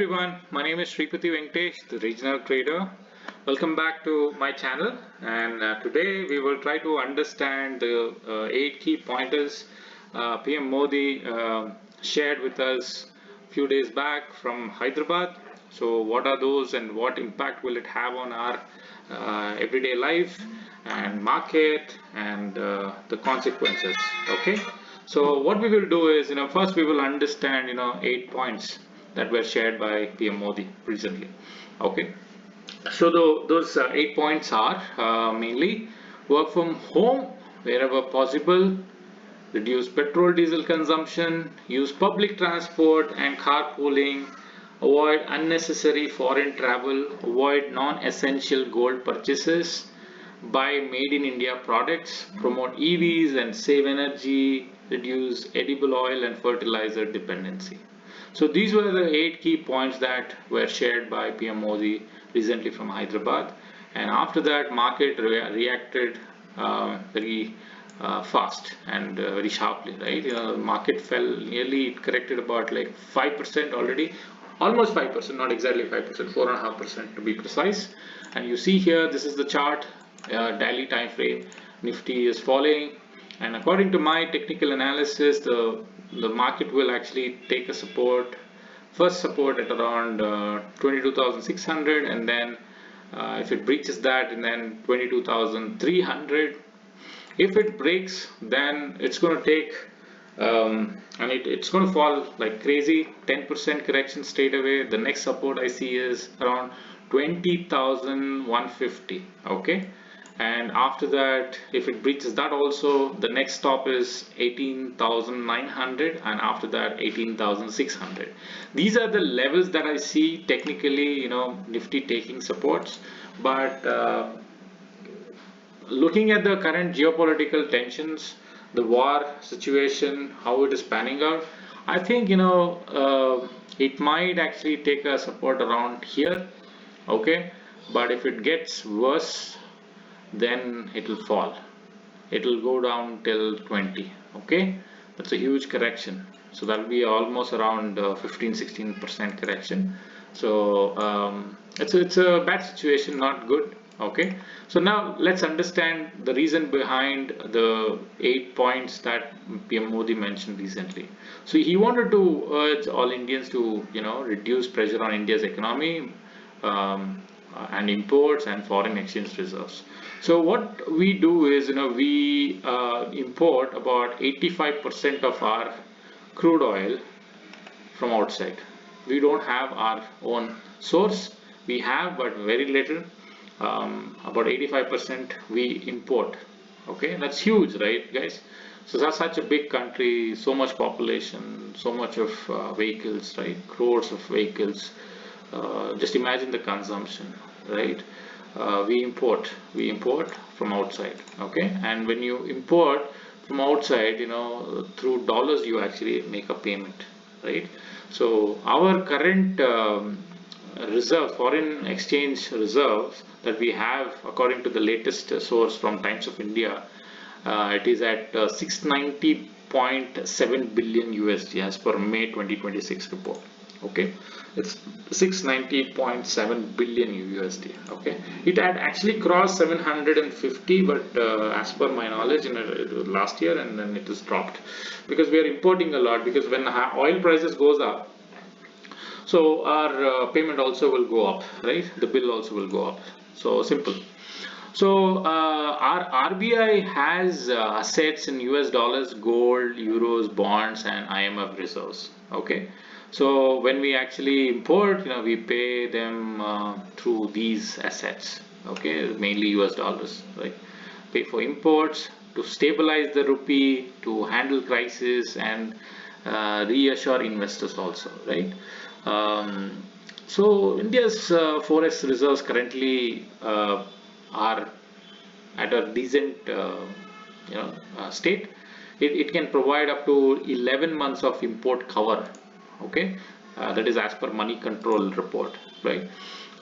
everyone, my name is Rupee Venkatesh, the regional trader. Welcome back to my channel, and today we will try to understand the 8 key pointers PM Modi shared with us a few days back from Hyderabad. So what are those and what impact will it have on our everyday life and market and the consequences? Okay. So what we will do is, first we will understand, 8 points that were shared by PM Modi recently. Okay. So those 8 points are mainly work from home wherever possible, reduce petrol diesel consumption, use public transport and carpooling, avoid unnecessary foreign travel, avoid non-essential gold purchases, buy made in India products, promote EVs and save energy, reduce edible oil and fertilizer dependency. So these were the 8 key points that were shared by PM Modi recently from Hyderabad, and after that market reacted very fast and very sharply, right? The market fell nearly, it corrected about like 5% already, almost 5%, not exactly 5%, 4.5% to be precise. And you see here, this is the chart, daily time frame. Nifty is falling, and according to my technical analysis, the market will actually take a first support at around 22,600, and then if it breaches that, and then 22,300. If it breaks, then it's going to take and it's going to fall like crazy, 10% correction straight away. The next support I see is around 20,150. Okay, and after that, if it breaches that also, the next stop is 18,900, and after that 18,600. These are the levels that I see technically, Nifty taking supports. But looking at the current geopolitical tensions, the war situation, how it is panning out, I think it might actually take a support around here. Okay, but if it gets worse, then it will fall. It will go down till 20. Okay, that's a huge correction. So that will be almost around 15-16% correction. So it's a bad situation, not good. Okay, so now let's understand the reason behind the 8 points that PM Modi mentioned recently. So he wanted to urge all Indians to reduce pressure on India's economy, and imports and foreign exchange reserves. So what we do is, we import about 85% of our crude oil from outside. We don't have our own source. We have, but very little. About 85% we import. Okay, that's huge, right, guys? So that's such a big country, so much population, so much of vehicles, right? Crores of vehicles. Just imagine the consumption, right? We import from outside. Okay, and when you import from outside, through dollars you actually make a payment, right? So our current foreign exchange reserves that we have, according to the latest source from Times of India, it is at 690.7 billion USD as per May 2026 report. Okay, it's 690.7 billion USD. Okay, it had actually crossed 750, but as per my knowledge, last year, and then it has dropped because we are importing a lot. Because when oil prices goes up, so our payment also will go up, right? The bill also will go up. So simple. So our RBI has assets in US dollars, gold, euros, bonds, and IMF reserves. Okay. So when we actually import, we pay them through these assets. Okay, mainly US dollars, right? Pay for imports to stabilize the rupee, to handle crisis, and reassure investors also, right? So India's forex reserves currently are at a decent state. It can provide up to 11 months of import cover. Okay, that is as per money control report, right?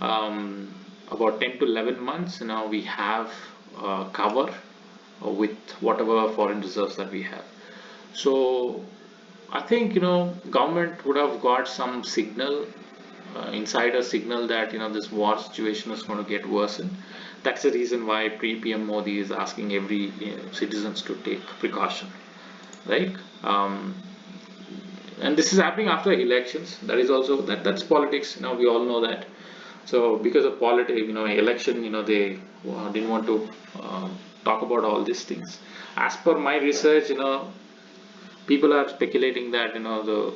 About 10 to 11 months now we have cover with whatever foreign reserves that we have. So I think government would have got some signal insider signal that this war situation is going to get worsened. That's the reason why PM Modi is asking every citizens to take precaution, right? And this is happening after elections. That is also that's politics. We all know that. So because of politics, election, they didn't want to talk about all these things. As per my research, people are speculating that the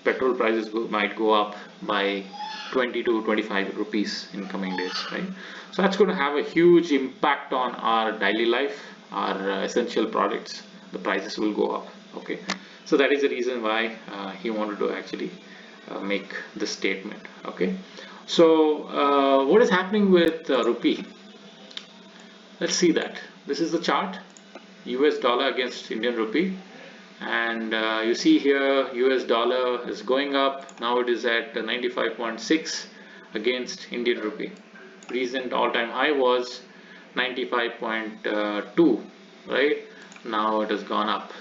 petrol prices might go up by 20 to 25 rupees in coming days, right? So that's going to have a huge impact on our daily life, our essential products. The prices will go up. Okay, so that is the reason why he wanted to actually make this statement. Okay, so what is happening with rupee? Let's see that. This is the chart, US dollar against Indian rupee, and you see here US dollar is going up. Now it is at 95.6 against Indian rupee. Recent all-time high was 95.2, right? Now it has gone up.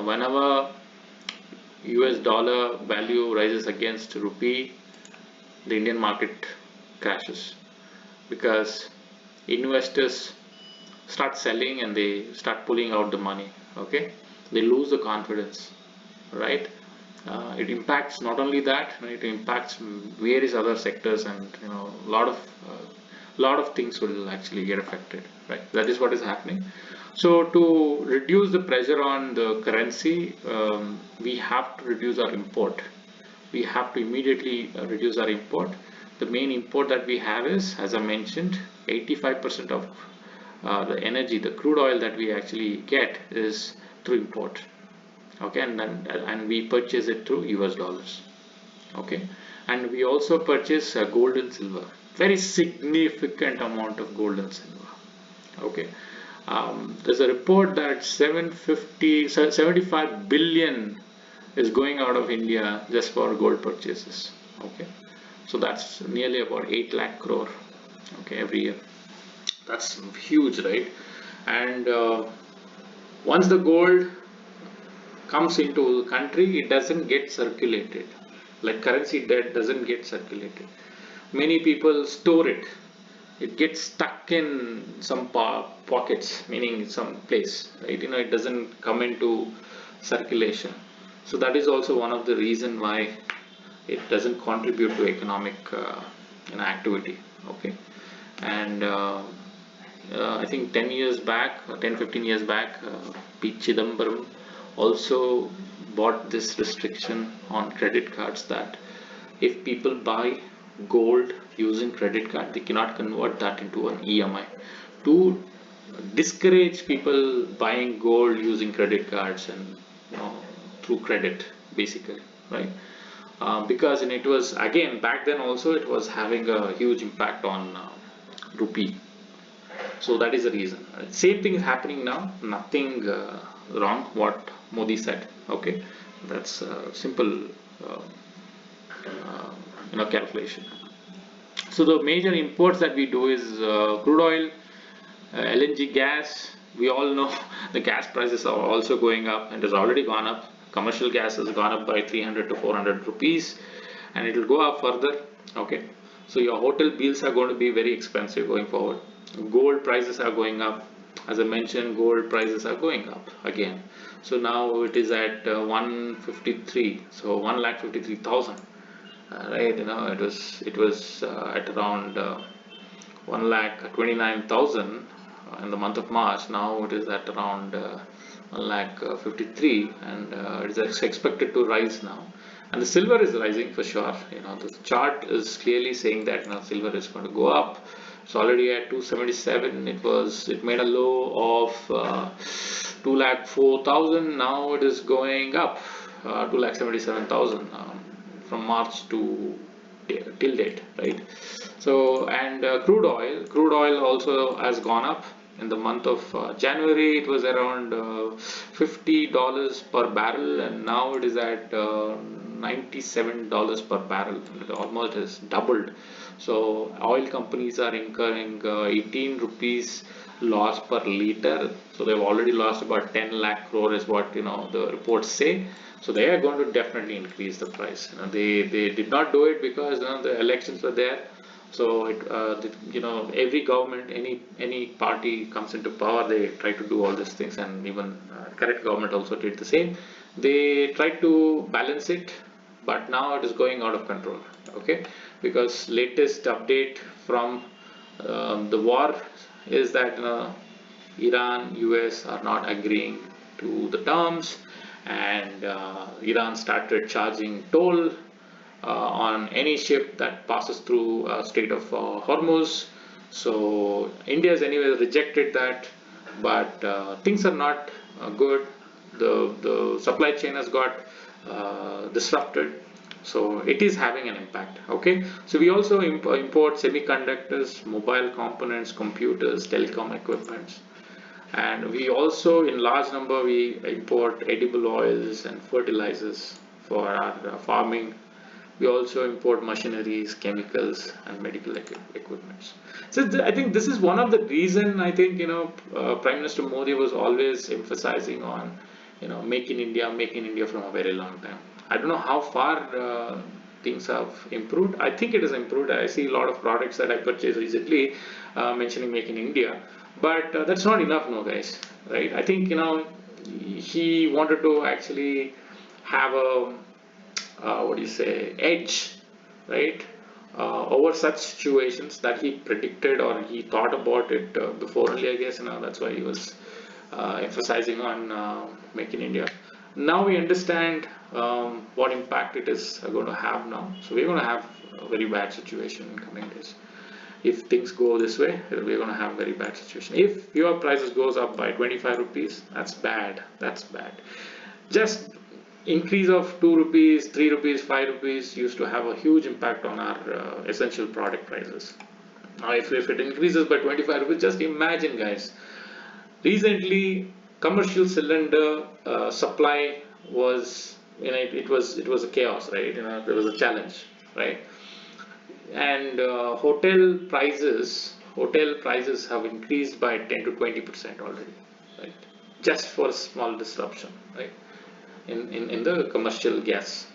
Whenever US dollar value rises against rupee, the Indian market crashes because investors start selling and they start pulling out the money. Okay, they lose the confidence, right? It impacts not only that, it impacts various other sectors, and lot of things will actually get affected, right? That is what is happening. So to reduce the pressure on the currency, we have to reduce our import. We have to immediately reduce our import. The main import that we have is, as I mentioned, 85% of the energy, the crude oil that we actually get is through import. Okay, and we purchase it through US dollars. Okay, and we also purchase gold and silver, very significant amount of gold and silver. Okay, there's a report that 75 billion is going out of India just for gold purchases. Okay, so that's nearly about 8 lakh crore. Okay, every year. That's huge, right? And once the gold comes into the country, it doesn't get circulated. Like currency debt doesn't get circulated. Many people store it. It gets stuck in some pockets, meaning some place, right? It doesn't come into circulation. So that is also one of the reason why it doesn't contribute to economic activity. Okay, and I think 10 years back, 10 15 years back, P. Chidambaram also bought this restriction on credit cards that if people buy gold using credit card, they cannot convert that into an EMI to discourage people buying gold using credit cards and through credit, basically, right? Because it was, again, back then also it was having a huge impact on rupee. So that is the reason. Same thing is happening now. Nothing wrong what Modi said. Okay, that's simple calculation. So the major imports that we do is crude oil, LNG gas. We all know the gas prices are also going up, and has already gone up. Commercial gas has gone up by 300 to 400 rupees, and it will go up further. Okay, so your hotel bills are going to be very expensive going forward. Gold prices are going up. As I mentioned, gold prices are going up again. So now it is at 153, so 1,53,000. Right, it was at around 1,29,000 in the month of March. Now it is at around 1,53,000, and it is expected to rise now. And the silver is rising for sure. The chart is clearly saying that now silver is going to go up. It's already at 277. It made a low of 2,04,000. Now it is going up 2,77,000 from March to till date, right? So, and crude oil also has gone up. In the month of January, it was around $50 per barrel, and now it is at $97 per barrel. It almost has doubled. So oil companies are incurring 18 rupees loss per liter. So they've already lost about 10 lakh crore is what the reports say. So they are going to definitely increase the price. They did not do it because the elections were there. So every government, any party comes into power, they try to do all these things, and even current government also did the same. They tried to balance it, but now it is going out of control. Okay, because latest update from the war is that Iran, US are not agreeing to the terms, and Iran started charging toll on any ship that passes through Strait of Hormuz. So India has anyway rejected that, but things are not good. The supply chain has got disrupted, so it is having an impact. Okay, so we also import semiconductors, mobile components, computers, telecom equipments, and we also in large number we import edible oils and fertilizers for our farming. We also import machineries, chemicals, and medical equipments. So I think this is one of the reason. I think Prime Minister Modi was always emphasizing on make in India from a very long time. I don't know how far things have improved. I think it has improved. I see a lot of products that I purchased recently mentioning make in India, but that's not enough, no, guys. Right? I think he wanted to actually have a what do you say, edge, right, over such situations that he predicted or he thought about it before only, I guess. That's why he was emphasizing on Make in India. Now we understand what impact it is going to have now. So we're going to have a very bad situation in coming days. If things go this way, we're going to have a very bad situation. If your prices goes up by 25 rupees, that's bad. That's bad. Just increase of 2 rupees, 3 rupees, 5 rupees used to have a huge impact on our essential product prices. Now, if it increases by 25 rupees, just imagine, guys. Recently, commercial cylinder supply was, it was a chaos, right? There was a challenge, right? And hotel prices have increased by 10 to 20% already, right? Just for a small disruption, right? In the commercial gas.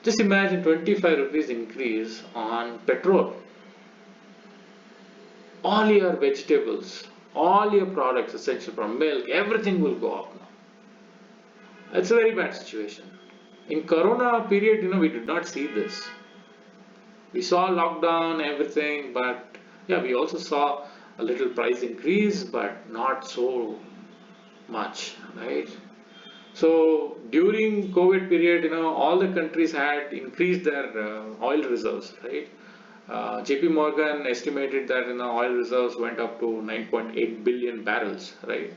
Just imagine 25 rupees increase on petrol. All your vegetables, all your products, essential from milk, everything will go up now. It's a very bad situation. In Corona period, we did not see this. We saw lockdown, everything, but yeah, we also saw a little price increase, but not so much, right? So during COVID period, all the countries had increased their oil reserves, right? JP Morgan estimated that oil reserves went up to 9.8 billion barrels, right?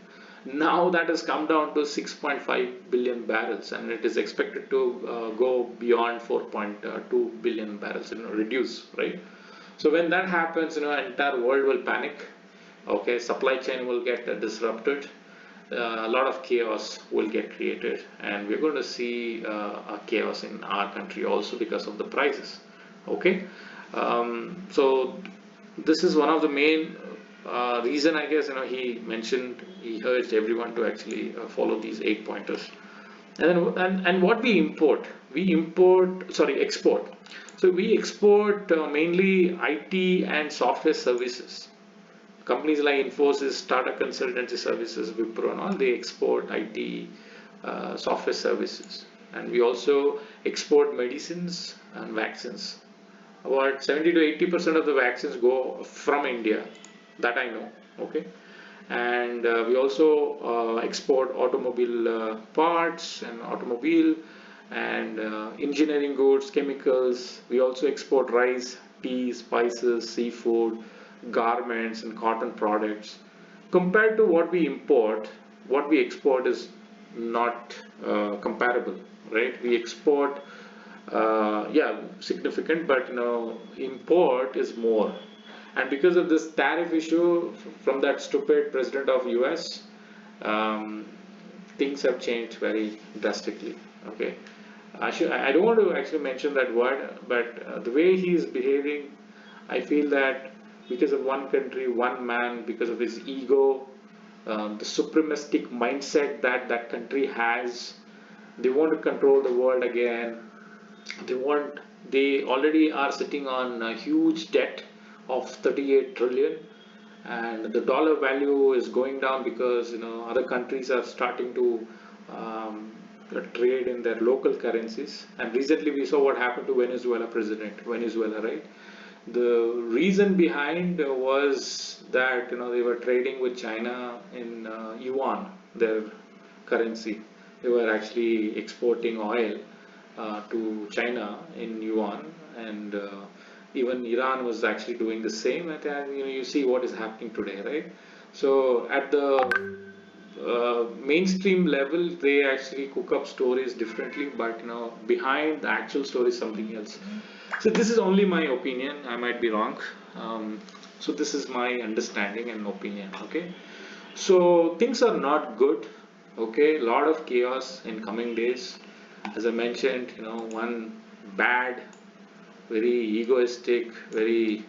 Now that has come down to 6.5 billion barrels, and it is expected to go beyond 4.2 billion barrels, reduce, right? So when that happens, entire world will panic. Okay, supply chain will get disrupted. A lot of chaos will get created, and we're going to see a chaos in our country also because of the prices. Okay, so this is one of the main reason, I guess. He urged everyone to actually follow these 8 pointers. And what export. So we export mainly IT and software services. Companies like Infosys, Tata Consultancy Services, Wipro, and all, they export IT software services. And we also export medicines and vaccines. About 70 to 80% of the vaccines go from India, that I know. Okay, and we also export automobile parts and automobile and engineering goods, chemicals. We also export rice, tea, spices, seafood, garments, and cotton products. Compared to what we import, what we export is not comparable, right? We export, yeah, significant, but import is more. And because of this tariff issue from that stupid president of US, things have changed very drastically. Okay, I don't want to actually mention that word, but the way he is behaving, I feel that because of one country, one man, because of his ego, the supremacistic mindset that that country has, they want to control the world again. They want, they already are sitting on a huge debt of 38 trillion, and the dollar value is going down because other countries are starting to um, trade in their local currencies. And recently we saw what happened to Venezuela, right? The reason behind was that they were trading with China in yuan, their currency. They were actually exporting oil to China in yuan, and even Iran was actually doing the same. And you see what is happening today, right? So at the mainstream level, they actually cook up stories differently, but behind the actual story is something else. So this is only my opinion. I might be wrong. Um, so this is my understanding and opinion. Okay. So things are not good. Okay, a lot of chaos in coming days. As I mentioned, one bad, very egoistic, very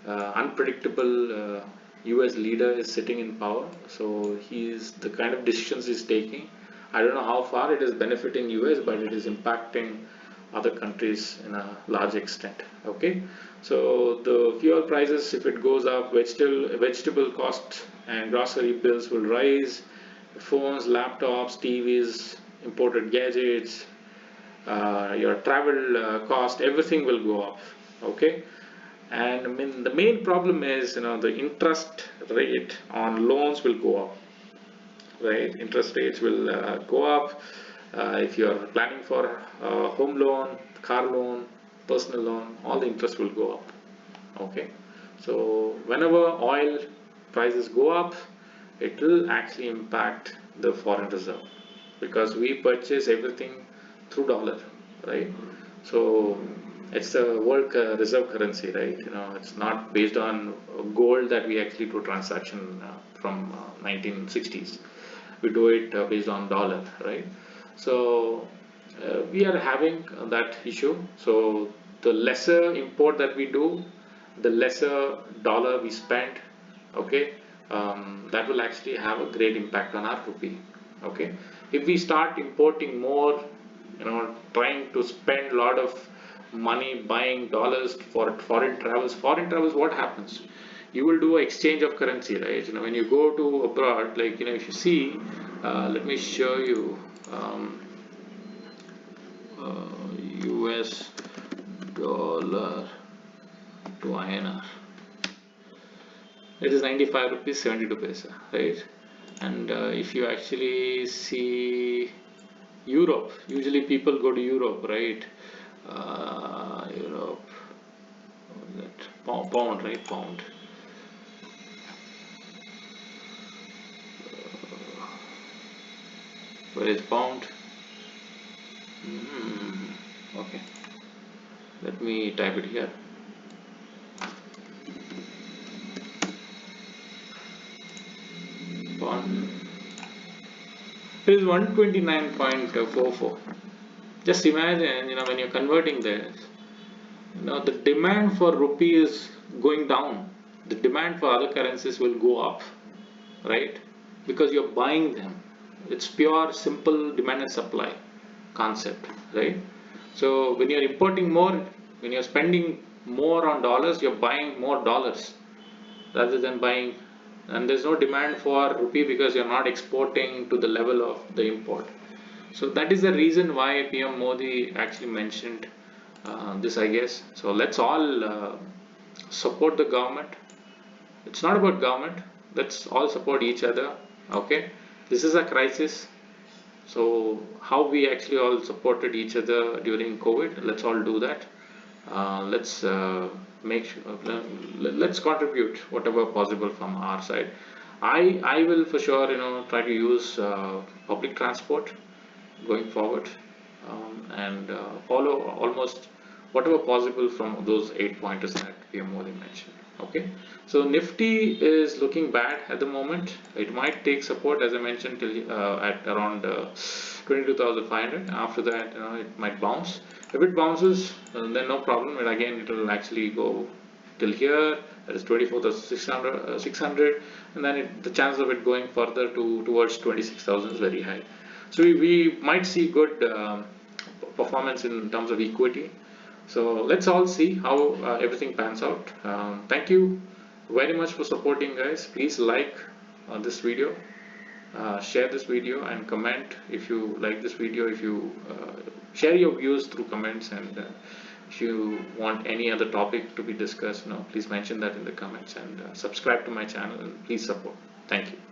unpredictable US leader is sitting in power. So he's the kind of decisions he's taking. I don't know how far it is benefiting US, but it is impacting other countries in a large extent. Okay, so the fuel prices, if it goes up, vegetable cost and grocery bills will rise. Phones, laptops, TVs, imported gadgets, your travel cost, everything will go up. Okay, and I mean the main problem is the interest rate on loans will go up, right? Interest rates will go up. If you are planning for a home loan, car loan, personal loan, all the interest will go up. Okay, so whenever oil prices go up, it will actually impact the foreign reserve because we purchase everything through dollar, right? So it's a world reserve currency, right? It's not based on gold that we actually do transaction from 1960s. We do it based on dollar, right? So we are having that issue. So the lesser import that we do, the lesser dollar we spend, okay, that will actually have a great impact on our rupee. Okay, if we start importing more, trying to spend a lot of money buying dollars for foreign travels, what happens? You will do exchange of currency, right? When you go to abroad, like if you see, let me show you, US dollar to INR. It is 95 rupees 72 paisa, right? And if you actually see Europe, usually people go to Europe, right? Europe, what is that? Pound, right? Pound. Where is pound? Okay, let me type it here. Pound. It is 129.44. Just imagine, when you're converting this, the demand for rupee is going down. The demand for other currencies will go up, right? Because you're buying them. It's pure, simple demand and supply concept, right? So when you're importing more, when you're spending more on dollars, you're buying more dollars rather than buying, and there's no demand for rupee because you're not exporting to the level of the import. So that is the reason why PM Modi actually mentioned this, I guess. So let's all support the government. It's not about government. Let's all support each other. Okay, this is a crisis. So how we actually all supported each other during COVID, let's all do that. Let's make sure, let's contribute whatever possible from our side. I will for sure try to use public transport going forward, and follow almost whatever possible from those 8 pointers that PM Modi mentioned. Okay, so Nifty is looking bad at the moment. It might take support, as I mentioned, till at around 22,500. After that, it might bounce. If it bounces, then no problem. And again, it will actually go till here. That is 24,600, 600, and then the chance of it going further towards 26,000 is very high. So we might see good performance in terms of equity. So let's all see how everything pans out. Thank you very much for supporting, guys. Please like this video, share this video, and comment if you like this video. If you share your views through comments, and if you want any other topic to be discussed, please mention that in the comments, and subscribe to my channel, and please support. Thank you.